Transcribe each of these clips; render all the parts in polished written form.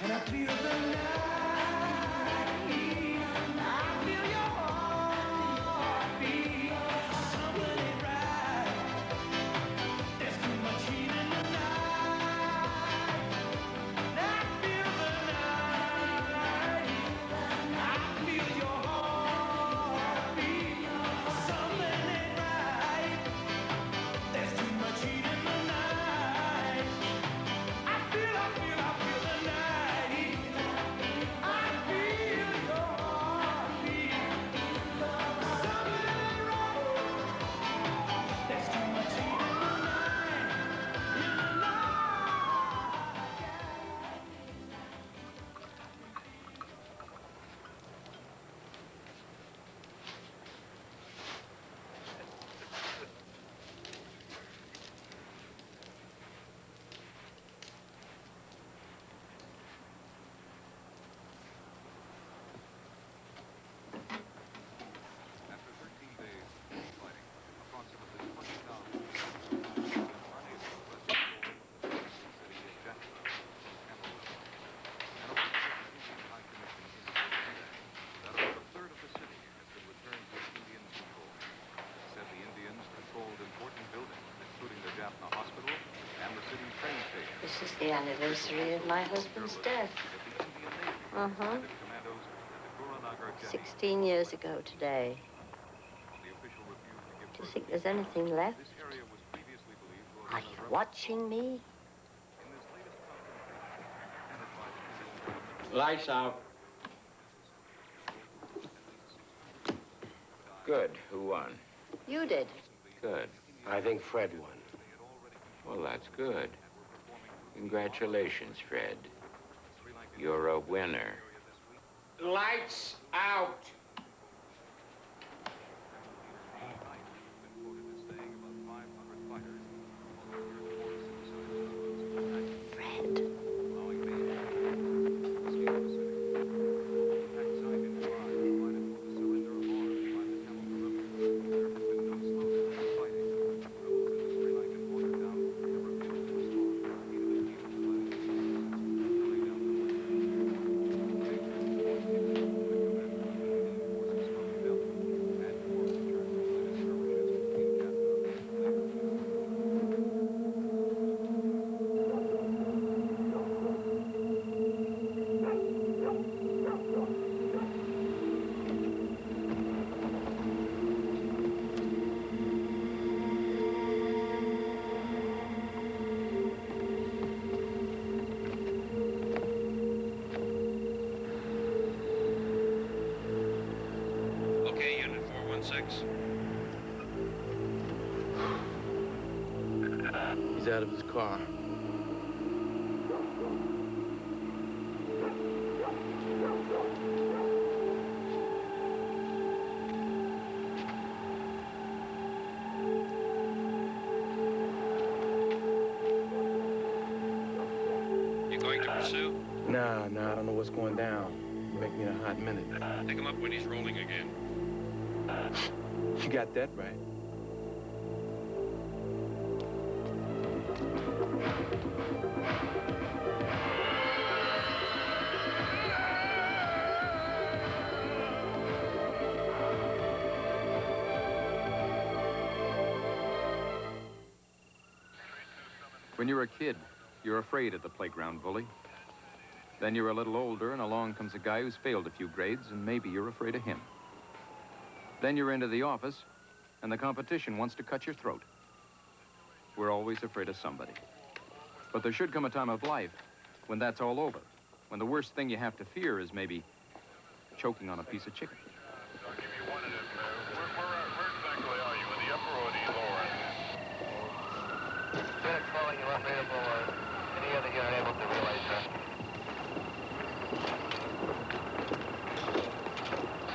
And I feel the night. I feel your heartbeat. Something ain't right. There's too much heat in the night. And I feel the night. I feel your heartbeat. Something ain't right. There's too much heat in the night. I feel the night. I feel your heartbeat. Something ain't right. There's too much heat in the night. In the After 13 days of fighting, approximately 20,000 Americans have been unable to wrest control of the Jefferson city of Jefferson from Campbell. An official of the Indian High Commission indicated today that about a third of the city has been returned to Indian control. It said the Indians controlled important buildings, including the Jaffna Hospital and the city train station. This is the anniversary of my husband's death. That the Indian Navy provided commandos at the Guranagar jetty. 16 years ago today. The official refused to give Do you further think there's details. anything left? This area was previously believed to Are have been a you rebel watching me? In this latest confrontation, headed by the Indian government, Lights out. Good. Who won? You did. Good. I think Fred won. Well, that's good. Congratulations, Fred. You're a winner. Lights out. He's out of his car. You going to pursue? Nah, I don't know what's going down. You make me in a hot minute. Pick him up when he's rolling again. You got that right. When you're a kid, you're afraid of the playground bully. Then you're a little older, and along comes a guy who's failed a few grades, and maybe you're afraid of him. Then you're into the office, and the competition wants to cut your throat. We're always afraid of somebody. But there should come a time of life when that's all over, when the worst thing you have to fear is maybe choking on a piece of chicken. I'll give you one of them. Where exactly are you? In the upper or the lower end? Unit calling you unavailable. Any other unit able to relay, sir?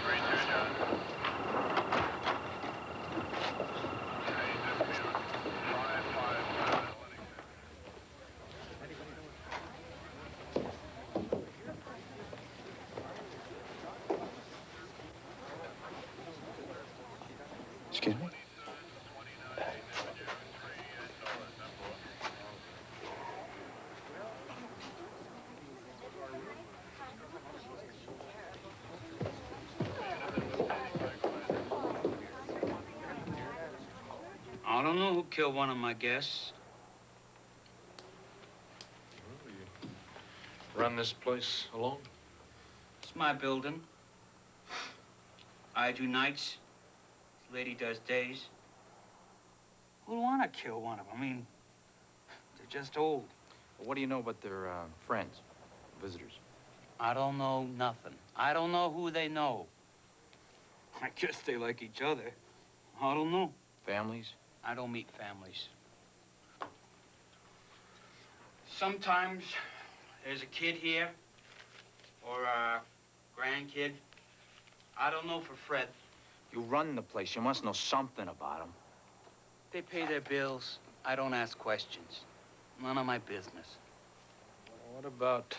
3-2, John. I don't know who killed one of my guests. Well, you run this place alone? It's my building. I do nights. This lady does days. Who'd want to kill one of them? I mean, they're just old. What do you know about their friends, visitors? I don't know nothing. I don't know who they know. I guess they like each other. I don't know. Families? I don't meet families. Sometimes there's a kid here or a grandkid. I don't know for Fred. You run the place. You must know something about them. They pay their bills. I don't ask questions. None of my business. What about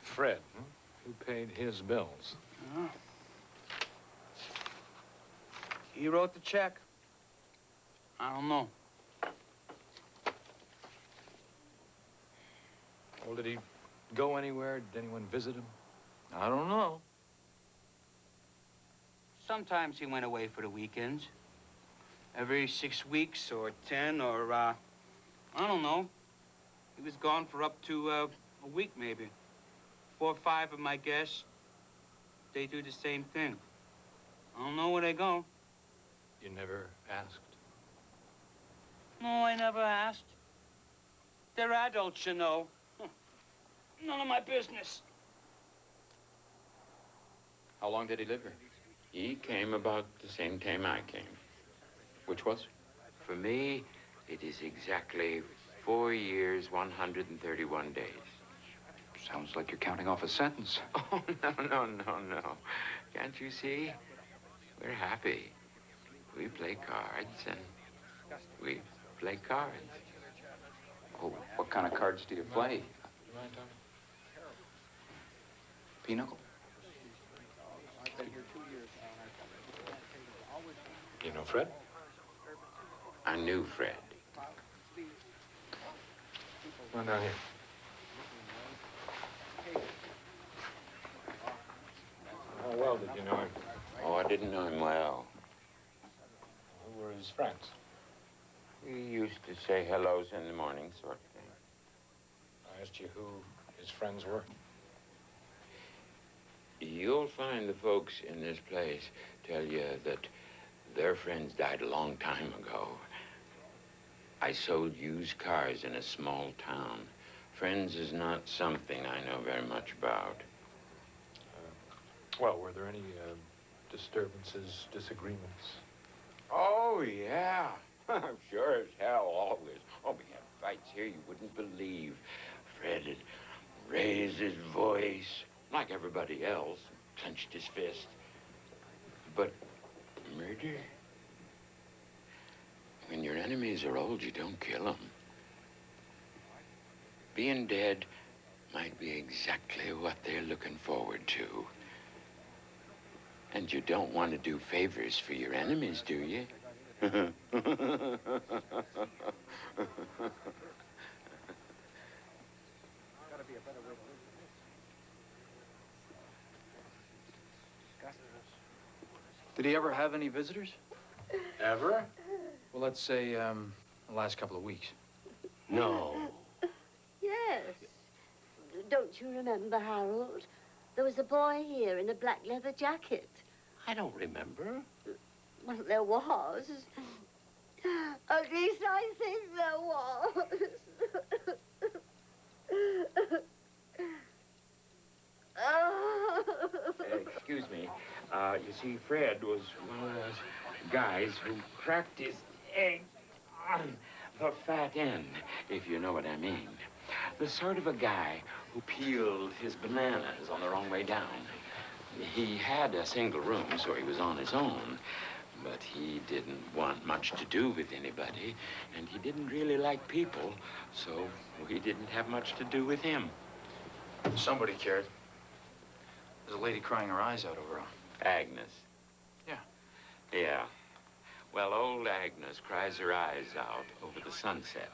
Fred? Hmm? Who paid his bills? He wrote the check. I don't know. Well, did he go anywhere? Did anyone visit him? I don't know. Sometimes he went away for the weekends. Every 6 weeks or 10 or, I don't know. He was gone for up to a week, maybe. 4 or 5 of my guests, they do the same thing. I don't know where they go. You never asked? No, I never asked. They're adults, you know. None of my business. How long did he live here? He came about the same time I came. Which was? For me, it is exactly 4 years, 131 days. Sounds like you're counting off a sentence. Oh, no. Can't you see? We're happy. We play cards and we play cards. Oh, what kind of cards do you play? You mind, Tommy? Pinochle? You know Fred? I knew Fred. Come on down here. How well did you know him? Oh, I didn't know him well. Who were his friends? We used to say hellos in the morning, sort of thing. I asked you who his friends were. You'll find the folks in this place tell you that their friends died a long time ago. I sold used cars in a small town. Friends is not something I know very much about. Well, were there any disturbances, disagreements? Oh, yeah. Sure as hell, always. Oh, we had fights here you wouldn't believe. Fred would raise his voice, like everybody else, clenched his fist. But murder? When your enemies are old, you don't kill them. Being dead might be exactly what they're looking forward to. And you don't want to do favors for your enemies, do you? Did he ever have any visitors? Ever? Well, let's say, the last couple of weeks. No. Yes. Don't you remember, Harold? There was a boy here in a black leather jacket. I don't remember. Well, there was. At least I think there was. Excuse me. You see, Fred was one of those guys who cracked his egg on the fat end, if you know what I mean. The sort of a guy who peeled his bananas on the wrong way down. He had a single room, so he was on his own. But he didn't want much to do with anybody, and he didn't really like people, so we didn't have much to do with him. Somebody cared. There's a lady crying her eyes out over him. Agnes. Yeah. Yeah. Well, old Agnes cries her eyes out over the sunset.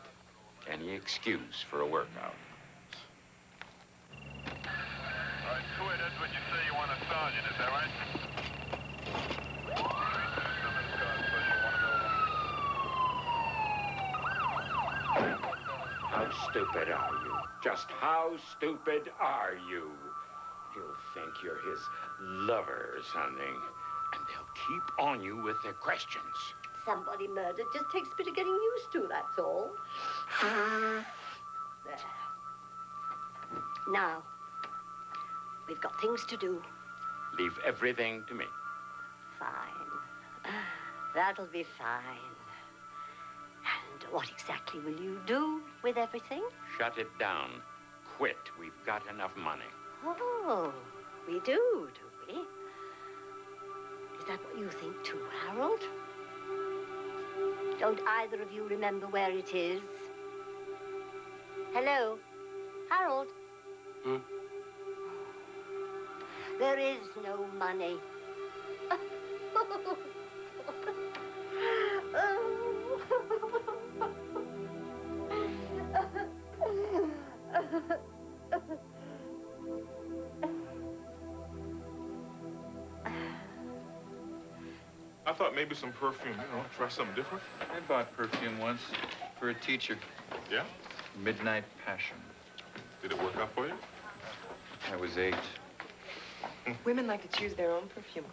Any excuse for a workout. All right, Squid, that's what you say you want a sergeant, is that right? stupid are you? Just how stupid are you? He'll think you're his lover or something. And they'll keep on you with their questions. Somebody murdered just takes a bit of getting used to, that's all. There. Now, we've got things to do. Leave everything to me. Fine. That'll be fine. And what exactly will you do with everything? Shut it down. Quit. We've got enough money. Oh, we do we? Is that what you think too, Harold? Don't either of you remember where it is? Hello? Harold? Hmm? There is no money. I thought maybe some perfume, try something different. I bought perfume once for a teacher. Yeah? Midnight Passion. Did it work out for you? I was 8. Women like to choose their own perfume.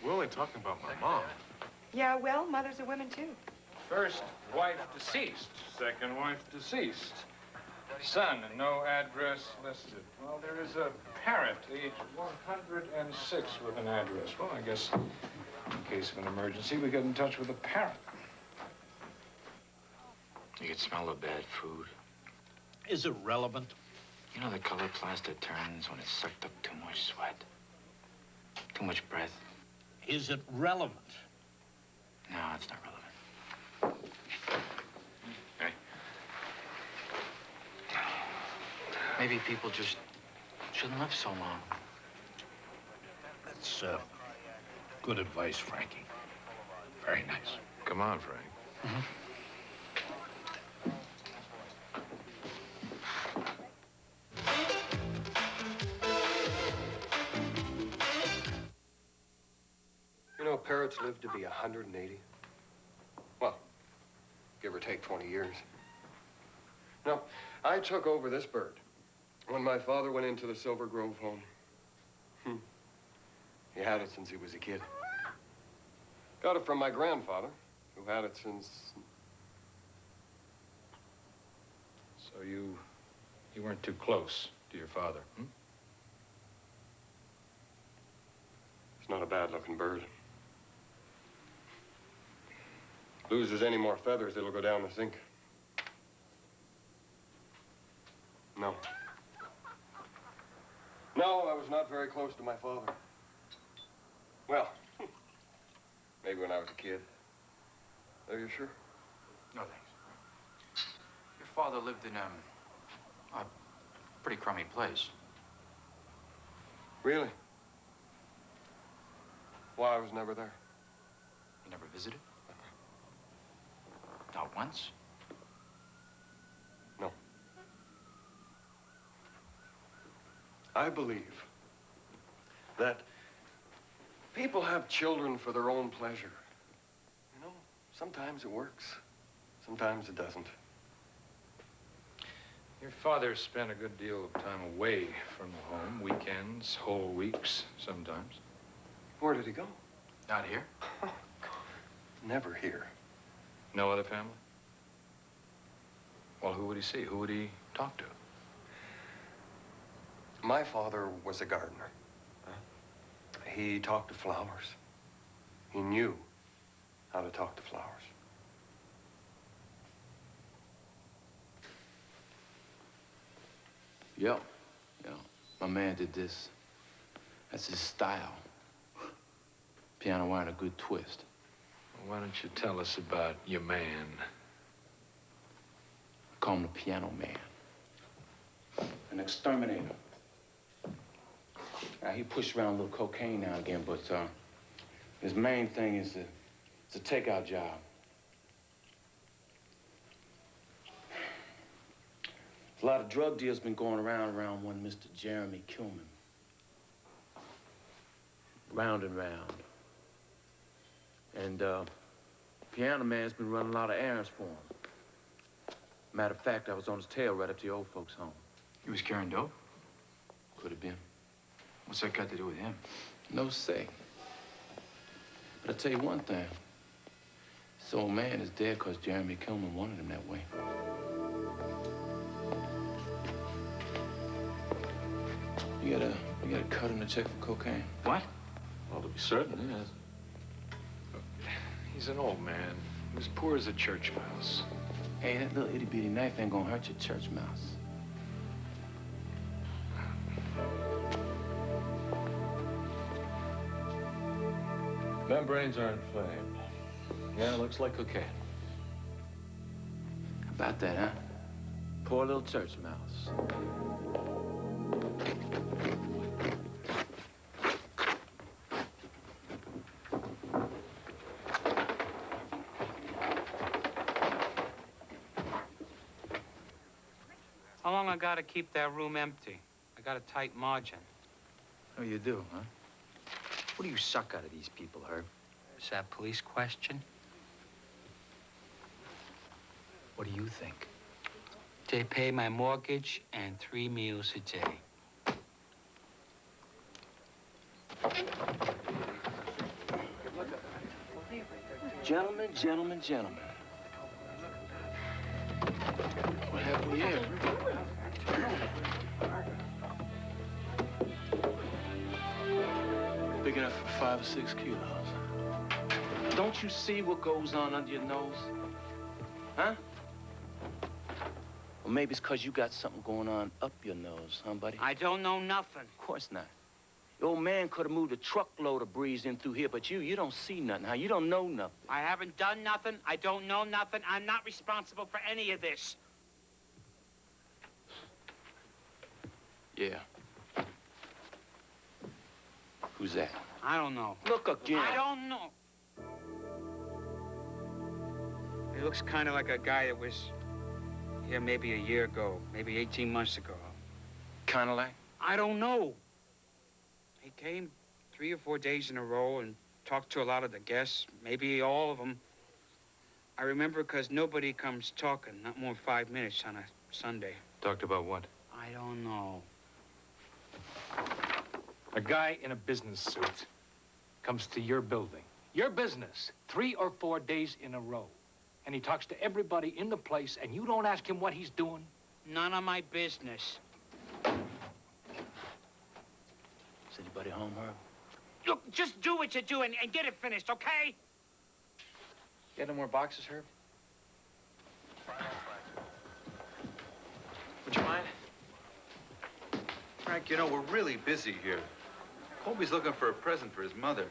We're only talking about my mom. Yeah, well, mothers are women, too. First wife deceased. Second wife deceased. Son, no address listed. Well, there is a parent, age 106, with an address. Well, I guess in case of an emergency, we get in touch with the parent. You can smell the bad food. Is it relevant? You know the color plaster turns when it's sucked up too much sweat? Too much breath? Is it relevant? No, it's not relevant. Hey. Maybe people just shouldn't live so long. That's good advice, Frankie. Very nice. Come on, Frank. You know, parrots live to be 180. Well, give or take 20 years. Now, I took over this bird when my father went into the Silvergrove home. He had it since he was a kid. Got it from my grandfather, who had it since... So you weren't too close to your father, hmm? It's not a bad-looking bird. Loses any more feathers, it'll go down the sink. No. No, I was not very close to my father. Well, maybe when I was a kid. Are you sure? No, thanks. Your father lived in a pretty crummy place. Really? Why, I was never there. You never visited? Not once? No. I believe that people have children for their own pleasure. You know, sometimes it works, sometimes it doesn't. Your father spent a good deal of time away from the home, weekends, whole weeks, sometimes. Where did he go? Not here? Never here. No other family? Well, who would he see? Who would he talk to? My father was a gardener. He talked to flowers. He knew how to talk to flowers. Yep. My man did this. That's his style. Piano wire and a good twist. Well, why don't you tell us about your man? I call him the Piano Man. An exterminator. Now, he pushed around a little cocaine now and again, but his main thing is it's a takeout job. A lot of drug deals been going around one Mr. Jeremy Kilman. Round and round. And Piano Man's been running a lot of errands for him. Matter of fact, I was on his tail right up to the old folks' home. He was carrying dope? Could have been. What's that got to do with him? No say. But I'll tell you one thing. This old man is dead because Jeremy Kilman wanted him that way. You got a cut on the check for cocaine? What? Well, to be certain, yes. He's an old man. He was poor as a church mouse. Hey, that little itty-bitty knife ain't gonna hurt your church mouse. Membranes are inflamed. Yeah, it looks like cocaine. How about that, huh? Poor little church mouse. How long I gotta keep that room empty? I got a tight margin. Oh, you do, huh? What do you suck out of these people, Herb? Is that a police question? What do you think? They pay my mortgage and 3 meals a day. Gentlemen, gentlemen, gentlemen. What have we here? Big enough for 5 or 6 kilos. Don't you see what goes on under your nose? Huh? Well, maybe it's because you got something going on up your nose, huh, buddy? I don't know nothing. Of course not. The old man could have moved a truckload of breeze in through here, but you don't see nothing, huh? You don't know nothing. I haven't done nothing. I don't know nothing. I'm not responsible for any of this. Yeah. Who's that? I don't know. Look again. I don't know. He looks kind of like a guy that was here maybe a year ago, maybe 18 months ago. Kind of like? I don't know. He came 3 or 4 days in a row and talked to a lot of the guests, maybe all of them. I remember because nobody comes talking, not more than 5 minutes on a Sunday. Talked about what? I don't know. A guy in a business suit comes to your building, your business, 3 or 4 days in a row. And he talks to everybody in the place, and you don't ask him what he's doing? None of my business. Is anybody home, Herb? Look, just do what you do and get it finished, okay? You got no more boxes, Herb? Would you mind? Frank, you know, we're really busy here. Colby's looking for a present for his mother.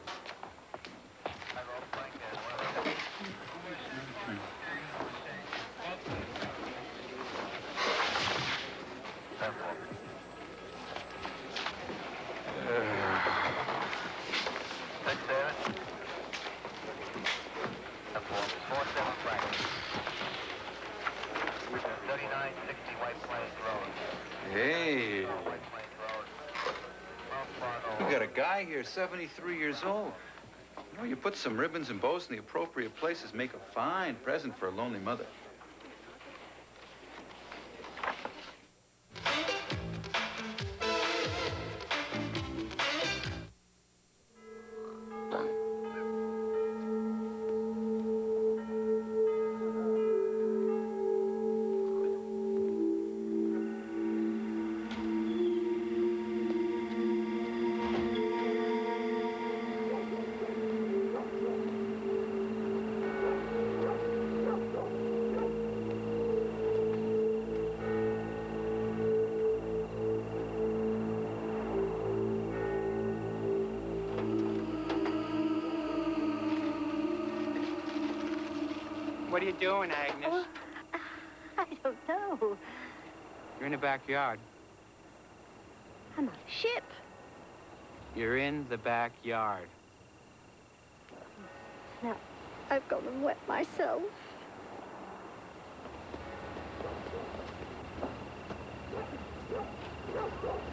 Hey. We got a guy here, 73 years old. You know, you put some ribbons and bows in the appropriate places, make a fine present for a lonely mother. What are you doing, Agnes? Oh, I don't know. You're in the backyard. I'm on a ship. You're in the backyard. Now, I've gone and wet myself.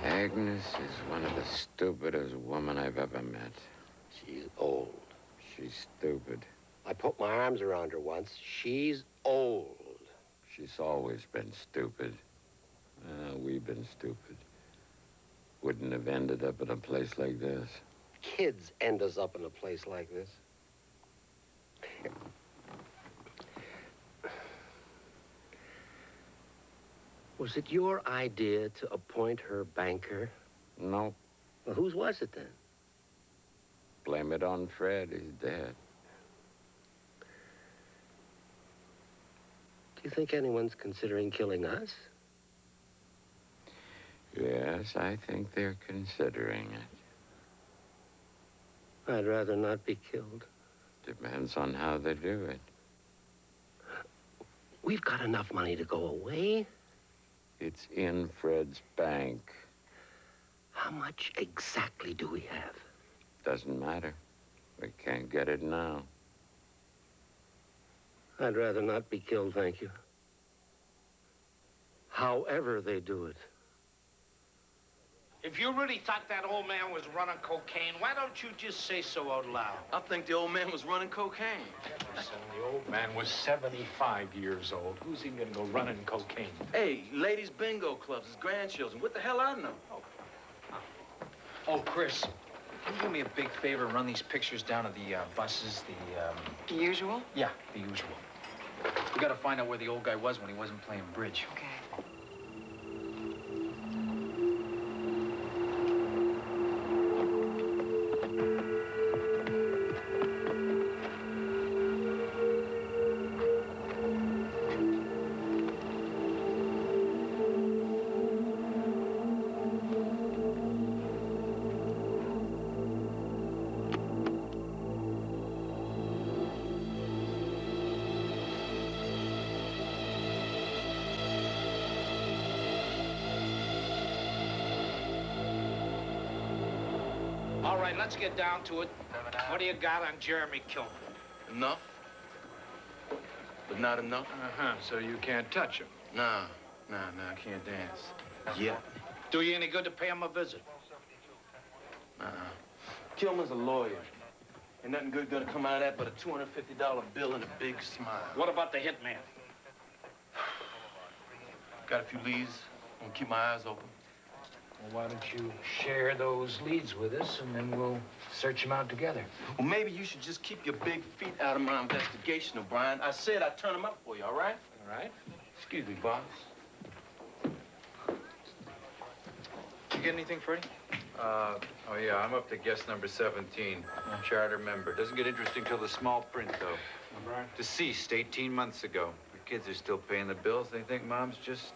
Agnes is one of the stupidest women I've ever met. She's old. She's stupid. I put my arms around her once. She's old. She's always been stupid. We've been stupid. Wouldn't have ended up in a place like this. Kids end us up in a place like this. Was it your idea to appoint her banker? No. Well, whose was it then? Blame it on Fred. He's dead. Do you think anyone's considering killing us? Yes, I think they're considering it. I'd rather not be killed. Depends on how they do it. We've got enough money to go away. It's in Fred's bank. How much exactly do we have? Doesn't matter. We can't get it now. I'd rather not be killed, thank you. However they do it. If you really thought that old man was running cocaine, why don't you just say so out loud? I think the old man was running cocaine. Jefferson, the old man was 75 years old. Who's he gonna go running cocaine? Hey, ladies' bingo clubs, his grandchildren. What the hell I know? Oh, Chris, can you do me a big favor and run these pictures down to the buses, The usual? Yeah, the usual. We gotta find out where the old guy was when he wasn't playing bridge. Okay. All right, let's get down to it. What do you got on Jeremy Kilmer? Enough. But not enough. Uh-huh, so you can't touch him. Nah, I can't dance. Yeah. Do you any good to pay him a visit? Kilmer's a lawyer. Ain't nothing good gonna come out of that but a $250 bill and a big smile. What about the hitman? Got a few leads. Gonna keep my eyes open. Well, why don't you share those leads with us, and then we'll search them out together. Well, maybe you should just keep your big feet out of my investigation, O'Brien. I said I'd turn them up for you, all right? All right. Excuse me, boss. You get anything, Freddie? Oh, yeah, I'm up to guest number 17. Charter member. Doesn't get interesting till the small print, though. Right. Deceased 18 months ago. The kids are still paying the bills. They think Mom's just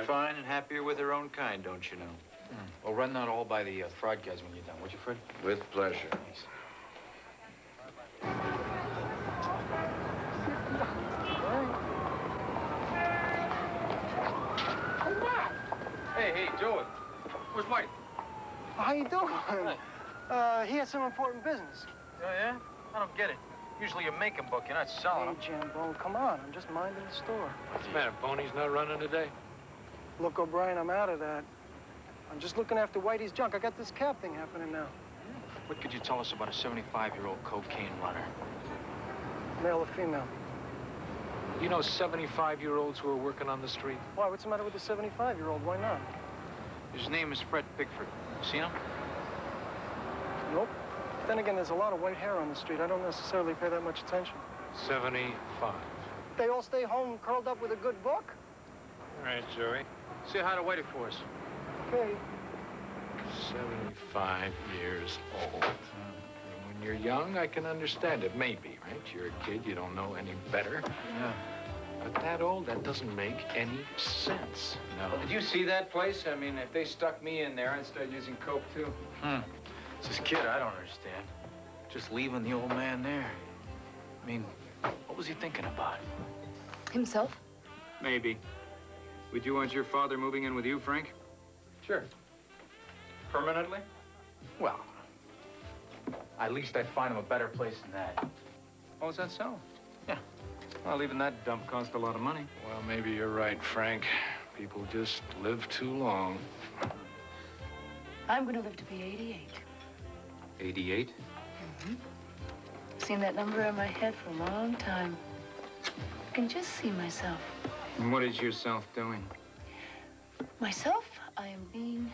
fine and happier with her own kind, don't you know? Well, run that all by the fraud guys when you're done, would you, Fred? With pleasure. Thanks. Hey, Joey. Where's Mike? How you doing? He has some important business. Oh, yeah? I don't get it. Usually you make him book, you're not selling them. Hey, Jambone, come on. I'm just minding the store. What's the matter? Pony's not running today? Look, O'Brien, I'm out of that. I'm just looking after Whitey's junk. I got this cab thing happening now. What could you tell us about a 75-year-old cocaine runner? Male or female? You know 75-year-olds who are working on the street? Why? What's the matter with the 75-year-old? Why not? His name is Fred Pickford. Seen him? Nope. Then again, there's a lot of white hair on the street. I don't necessarily pay that much attention. 75. They all stay home curled up with a good book? All right, Joey. Say hi to Whitey for us. Okay. 75 years old. When you're young, I can understand it, maybe, right? You're a kid, you don't know any better. Yeah. But that old, that doesn't make any sense. No. Well, did you see that place? I mean, if they stuck me in there, I'd start using coke, too. It's this kid I don't understand. Just leaving the old man there. I mean, what was he thinking about? Himself? Maybe. Would you want your father moving in with you, Frank? Sure. Permanently? Well, at least I'd find him a better place than that. Oh, is that so? Yeah. Well, even that dump cost a lot of money. Well, maybe you're right, Frank. People just live too long. I'm going to live to be 88. 88? Mm-hmm. Seen that number in my head for a long time. I can just see myself And what is yourself doing? Myself, I am being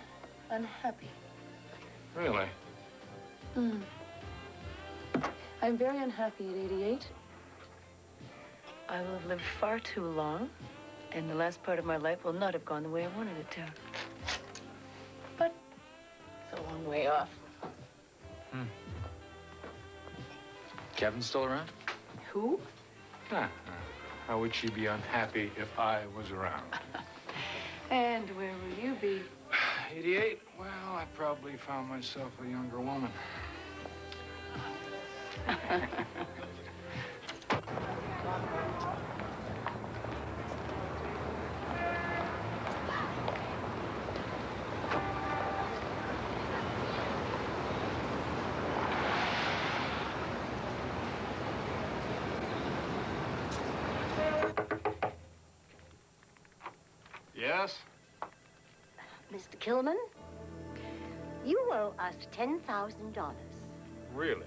unhappy. Really? I'm very unhappy at 88. I will have lived far too long, and the last part of my life will not have gone the way I wanted it to. But it's a long way off. Kevin's still around? Who? How would she be unhappy if I was around? And where will you be? 88? Well, I probably found myself a younger woman. Yes? Mr. Kilman, you owe us $10,000. Really?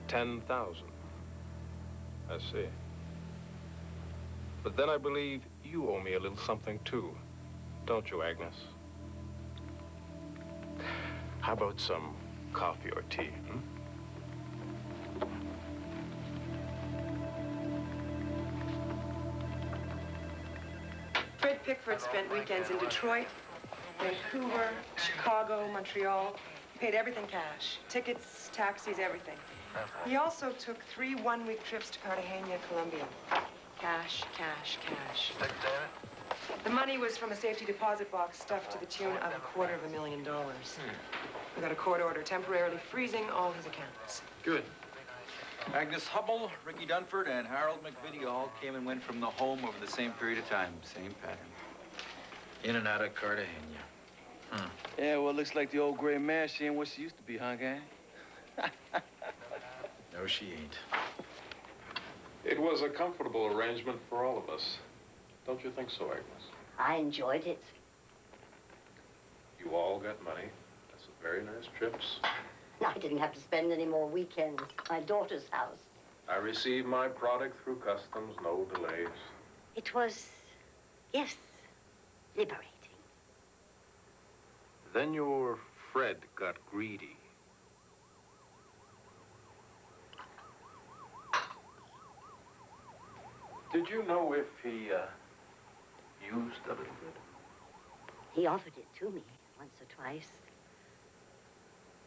10,000. I see. But then I believe you owe me a little something too, don't you, Agnes? How about some coffee or tea, Fred Pickford spent weekends in Detroit, Vancouver, Chicago, Montreal. He paid everything cash. Tickets, taxis, everything. He also took 3 one-week trips to Cartagena, Colombia. Cash, cash, cash. The money was from a safety deposit box stuffed to the tune of $250,000. We got a court order temporarily freezing all his accounts. Good. Agnes Hubble, Ricky Dunford, and Harold McVitie all came and went from the home over the same period of time. Same pattern. In and out of Cartagena. Yeah, well, it looks like the old gray mare, she ain't what she used to be, huh, gang? No, she ain't. It was a comfortable arrangement for all of us. Don't you think so, Agnes? I enjoyed it. You all got money. That's some very nice trips. I didn't have to spend any more weekends at my daughter's house. I received my product through customs, no delays. It was, yes, liberating. Then your Fred got greedy. Did you know if he, used a little bit? He offered it to me once or twice.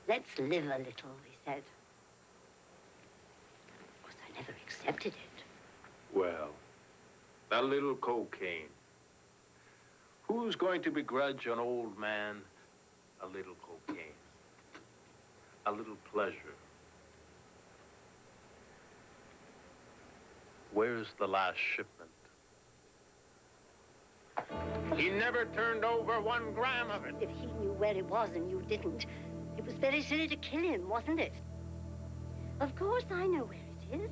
Let's live a little, he said. Of course, I never accepted it. Well, a little cocaine. Who's going to begrudge an old man a little cocaine? A little pleasure. Where's the last shipment? He never turned over 1 gram of it. If he knew where it was and you didn't, it was very silly to kill him, wasn't it? Of course I know where it is.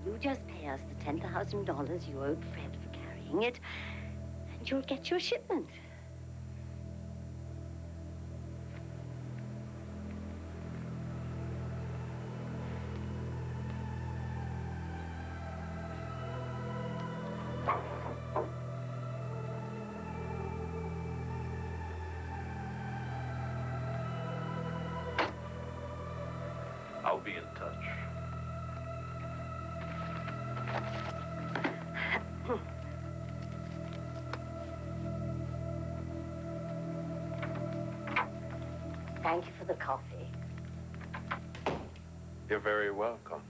You just pay us the $10,000 you owed Fred for carrying it, and you'll get your shipment. I'll be in touch. Thank you for the coffee. You're very welcome.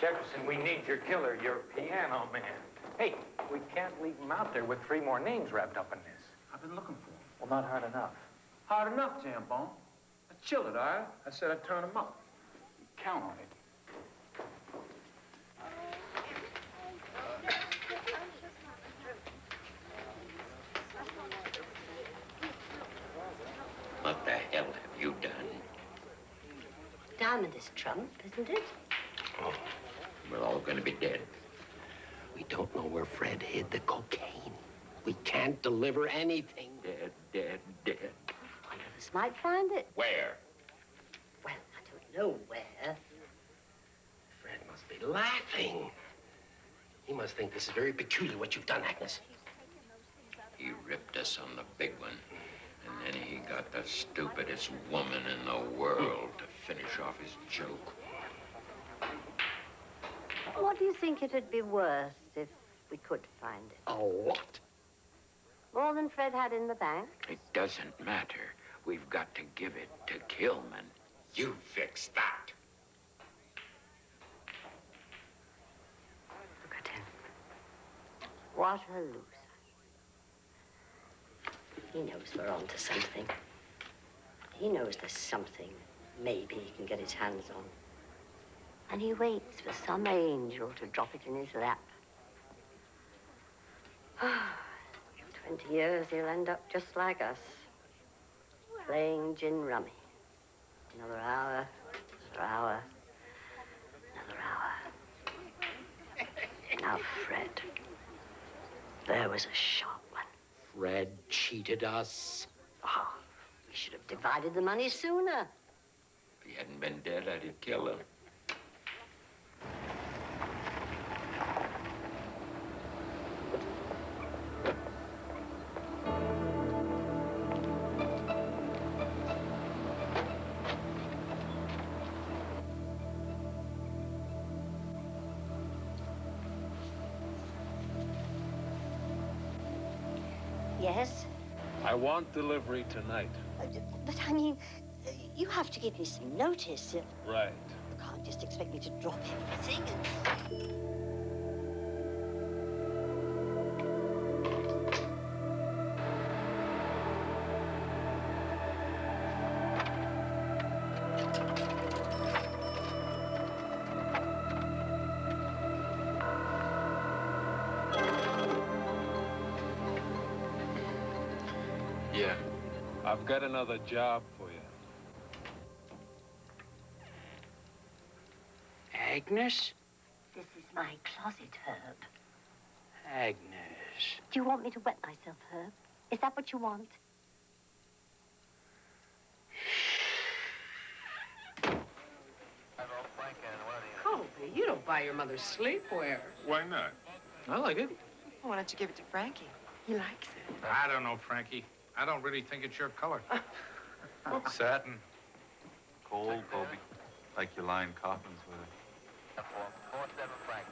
Jefferson, we need your killer, your piano man. Hey, we can't leave him out there with 3 more names wrapped up in this. I've been looking for him. Well, not hard enough. Hard enough, Jambone. Chill it, all right? I said I'd turn him up. Count on it. this Trump, isn't it? Oh, we're all gonna be dead. We don't know where Fred hid the cocaine. We can't deliver anything. Dead, dead, dead. One of us might find it. Where? Well, I don't know where. Fred must be laughing. He must think this is very peculiar what you've done, Agnes. He ripped us on the big one. And then he got the stupidest woman in the world to finish off his joke. What do you think it'd be worth if we could find it? Oh, what? More than Fred had in the bank? It doesn't matter. We've got to give it to Kilman. You fix that. Look at him. What a loser. He knows we're onto something. He knows there's something maybe he can get his hands on. And he waits for some angel to drop it in his lap. 20 years, he'll end up just like us, playing gin rummy. Another hour, another hour, another hour. Now, Fred, there was a sharp one. Fred cheated us. Oh, we should have divided the money sooner. If he hadn't been dead, I'd have killed him. Yes? I want delivery tonight. But I mean, you have to give me some notice. Right. You can't just expect me to drop everything and... Yeah. I've got another job for you. Agnes? This is my closet, Herb. Agnes. Do you want me to wet myself, Herb? Is that what you want? Colby, you don't buy your mother sleepwear. Why not? I like it. Well, why don't you give it to Frankie? He likes it. I don't know, Frankie. I don't really think it's your color. Satin. Cold, Colby. Like you line coffins with it. 47 francs.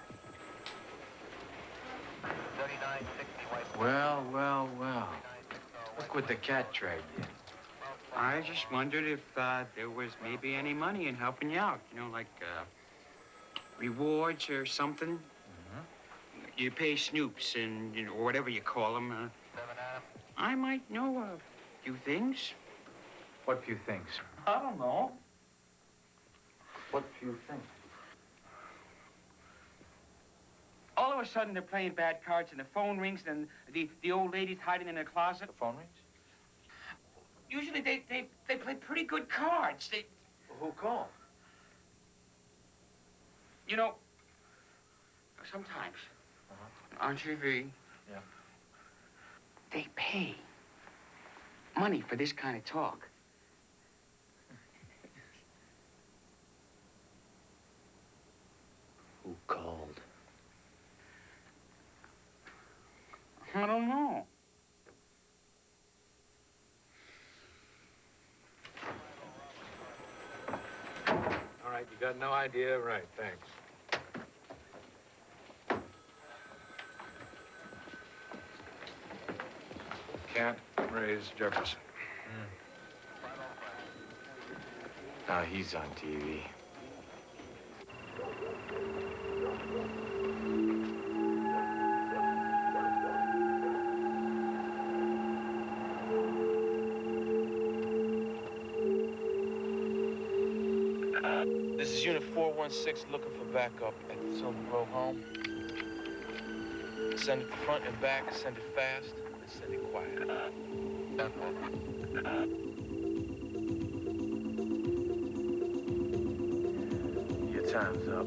39.60 white. Well, well, well. Look what the cat dragged in. I just wondered if there was maybe any money in helping you out. You know, like rewards or something. You pay snoops and, you know, or whatever you call them. I might know a few things. What few things? I don't know. What few things? All of a sudden, they're playing bad cards, and the phone rings, and the old lady's hiding in her closet. The phone rings? Usually, they play pretty good cards. They... Who called? You know, sometimes, on TV, yeah, they pay money for this kind of talk. Who called? I don't know. All right, you got no idea? Right, thanks. Can't raise Jefferson. Now he's on TV. This is Unit 416 looking for backup at the Silvergrove Home. Send it front and back, send it fast, and send it quiet. time's up.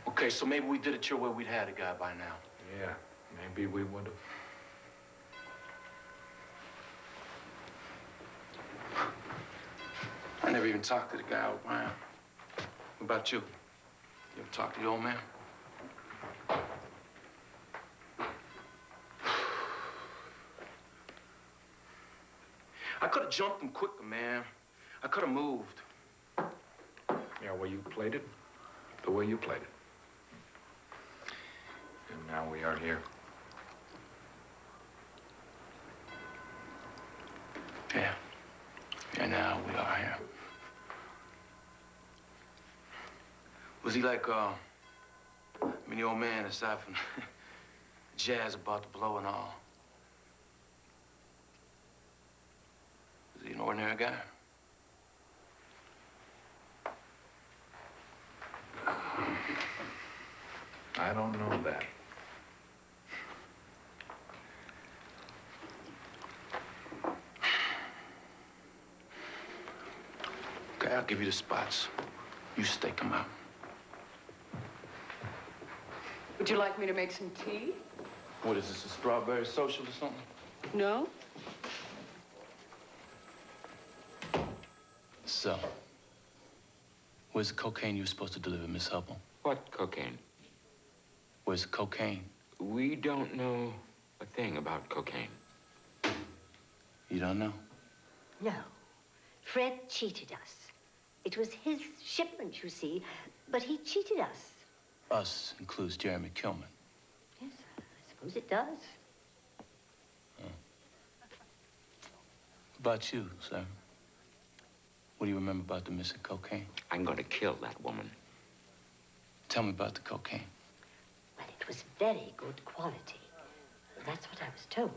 Okay, so maybe we did it your way, we'd had a guy by now. Yeah, maybe we would have. I never even talked to the guy out by him. What about you? You ever talk to the old man? I could have jumped him quicker, man. I could have moved. Yeah, well, you played it the way you played it. And now we are here. Yeah. Yeah, now we are here. Was he like, I mean, the old man, aside from jazz about to blow and all? Was he an ordinary guy? I don't know that. Okay, I'll give you the spots. You stake them out. Would you like me to make some tea? What is this, a strawberry social or something? No? So, where's the cocaine you were supposed to deliver, Miss Hubble? What cocaine? Where's the cocaine? We don't know a thing about cocaine. You don't know? No. Fred cheated us. It was his shipment, you see, but he cheated us. Us includes Jeremy Kilman. Yes, I suppose it does. What about you, sir? What do you remember about the missing cocaine? I'm going to kill that woman. Tell me about the cocaine. Well, it was very good quality. That's what I was told.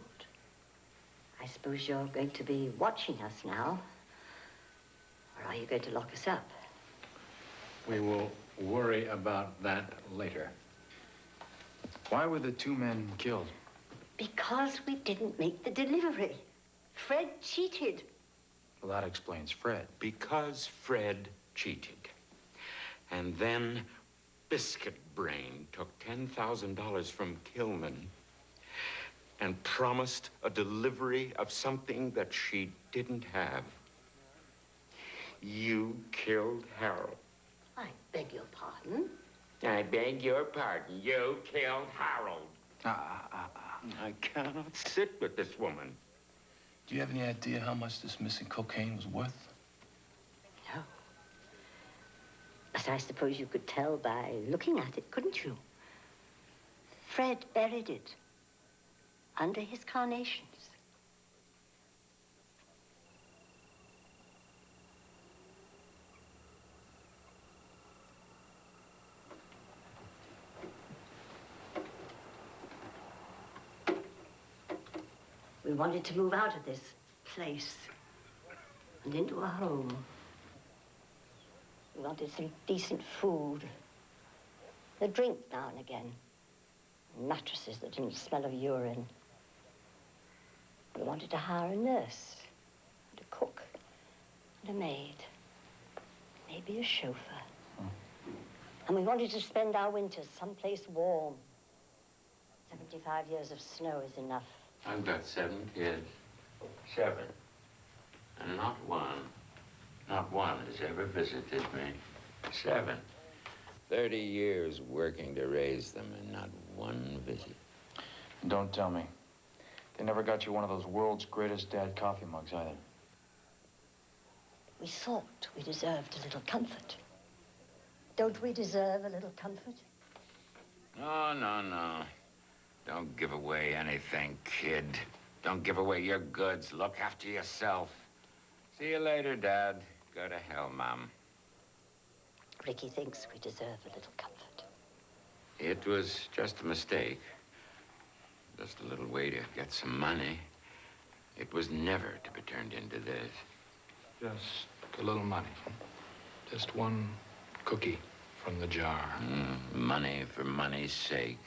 I suppose you're going to be watching us now. Or are you going to lock us up? We will worry about that later. Why were the two men killed? Because we didn't make the delivery. Fred cheated. Well, that explains Fred. Because Fred cheated. And then Biscuit Brain took $10,000 from Kilman and promised a delivery of something that she didn't have. You killed Harold. I beg your pardon? I beg your pardon. You killed Harold. I cannot sit with this woman. Do you have any idea how much this missing cocaine was worth? No. But I suppose you could tell by looking at it, couldn't you? Fred buried it under his carnations. We wanted to move out of this place and into a home. We wanted some decent food, a drink now and again, and mattresses that didn't smell of urine. We wanted to hire a nurse, and a cook, and a maid, maybe a chauffeur. And we wanted to spend our winters someplace warm, 55 years of snow is enough. I've got 7 kids. 7. And not one has ever visited me. 7. 30 years working to raise them and not one visit. Don't tell me. They never got you one of those world's greatest dad coffee mugs either. We thought we deserved a little comfort. Don't we deserve a little comfort? No, no, no. Don't give away anything, kid. Don't give away your goods. Look after yourself. See you later, Dad. Go to hell, Mom. Ricky thinks we deserve a little comfort. It was just a mistake. Just a little way to get some money. It was never to be turned into this. Just a little money. Just one cookie from the jar. Money for money's sake.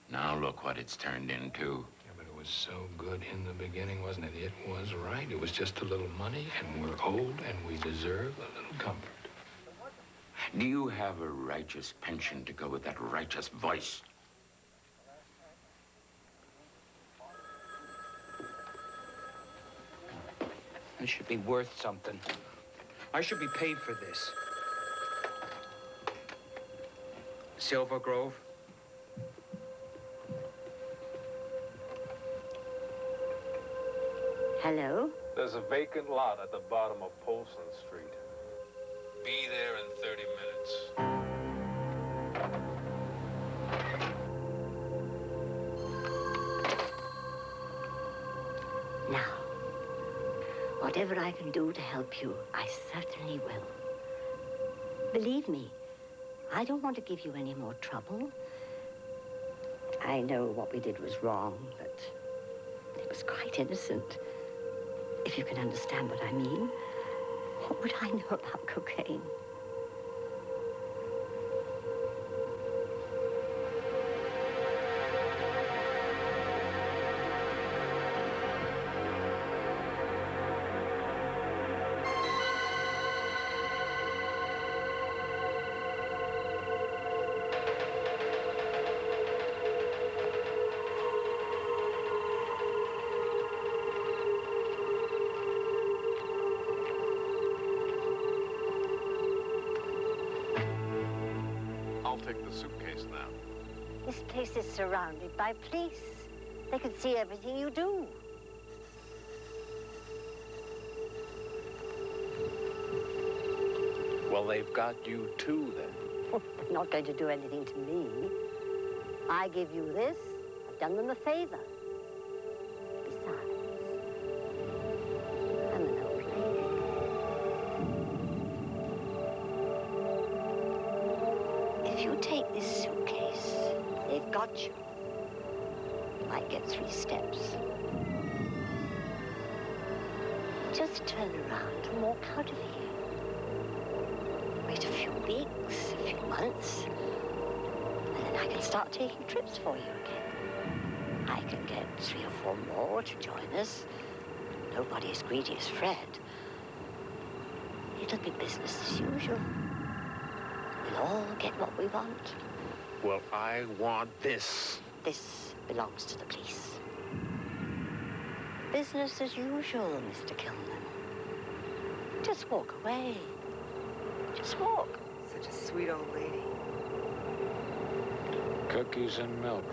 Now look what it's turned into. Yeah, but it was so good in the beginning, wasn't it? It was right. It was just a little money, and we're old, and we deserve a little comfort. Do you have a righteous pension to go with that righteous voice? It should be worth something. I should be paid for this. Silvergrove. Hello? There's a vacant lot at the bottom of Polson Street. Be there in 30 minutes. Now, whatever I can do to help you, I certainly will. Believe me, I don't want to give you any more trouble. I know what we did was wrong, but it was quite innocent. If you can understand what I mean, what would I know about cocaine? I'll take the suitcase now. This place is surrounded by police. They can see everything you do. Well, they've got you too, then. They're not going to do anything to me. I give you this, I've done them a favor. Besides, I'm an old lady. If you take this suitcase, they've got you. You might get 3 steps. Just turn around and walk out of here. Wait a few weeks, a few months, and then I can start taking trips for you again. I can get 3 or 4 more to join us. Nobody as greedy as Fred. It'll be business as usual. We'll all get what we want. Well, I want this. This belongs to the police. Business as usual, Mr. Kilman. Just walk away. Just walk. Such a sweet old lady. Cookies and milk.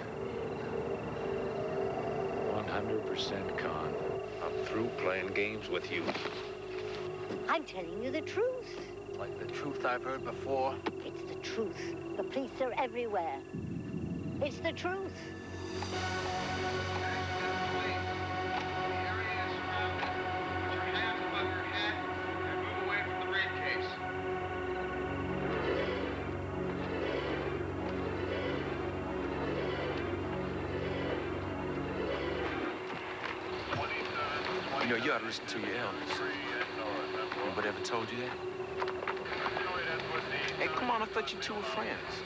100% con. I'm through playing games with you. I'm telling you the truth. Like the truth I've heard before. It's the truth. The police are everywhere. It's the truth. You know, you ought to listen to your elders. Nobody ever told you that? Hey, come on, I thought you two were friends.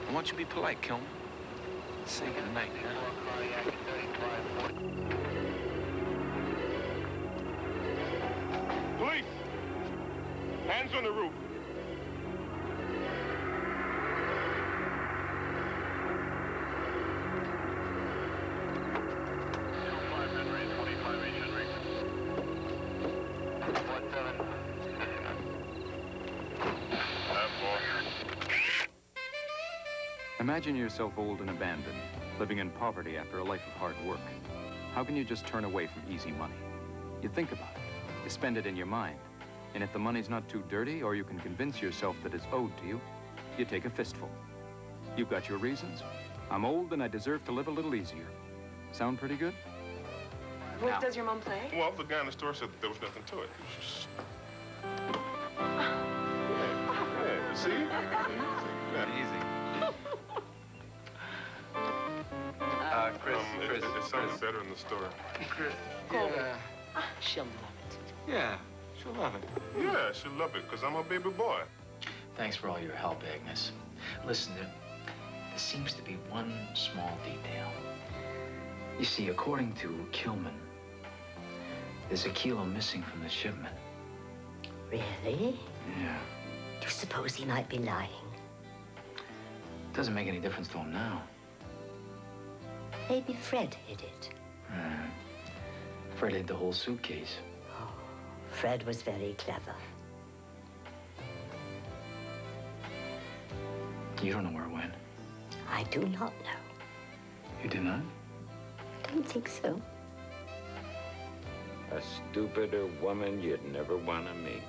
Why don't you be polite, Kilman? Say goodnight, huh? Police! Hands on the roof. Imagine yourself old and abandoned, living in poverty after a life of hard work. How can you just turn away from easy money? You think about it. You spend it in your mind. And if the money's not too dirty, or you can convince yourself that it's owed to you, you take a fistful. You've got your reasons. I'm old and I deserve to live a little easier. Sound pretty good? What does your mom play? Well, the guy in the store said that there was nothing to it. It was just... Yeah, see? Easy. Chris, it sounded better in the store. Chris. Yeah. She'll love it. Yeah, she'll love it. Yeah, she'll love it, because I'm a baby boy. Thanks for all your help, Agnes. Listen, there seems to be one small detail. You see, according to Kilman, there's a kilo missing from the shipment. Really? Yeah. Do you suppose he might be lying? Doesn't make any difference to him now. Maybe Fred hid it. Fred hid the whole suitcase. Oh, Fred was very clever. You don't know where it went. I do not know. You do not? I don't think so. A stupider woman you'd never want to meet.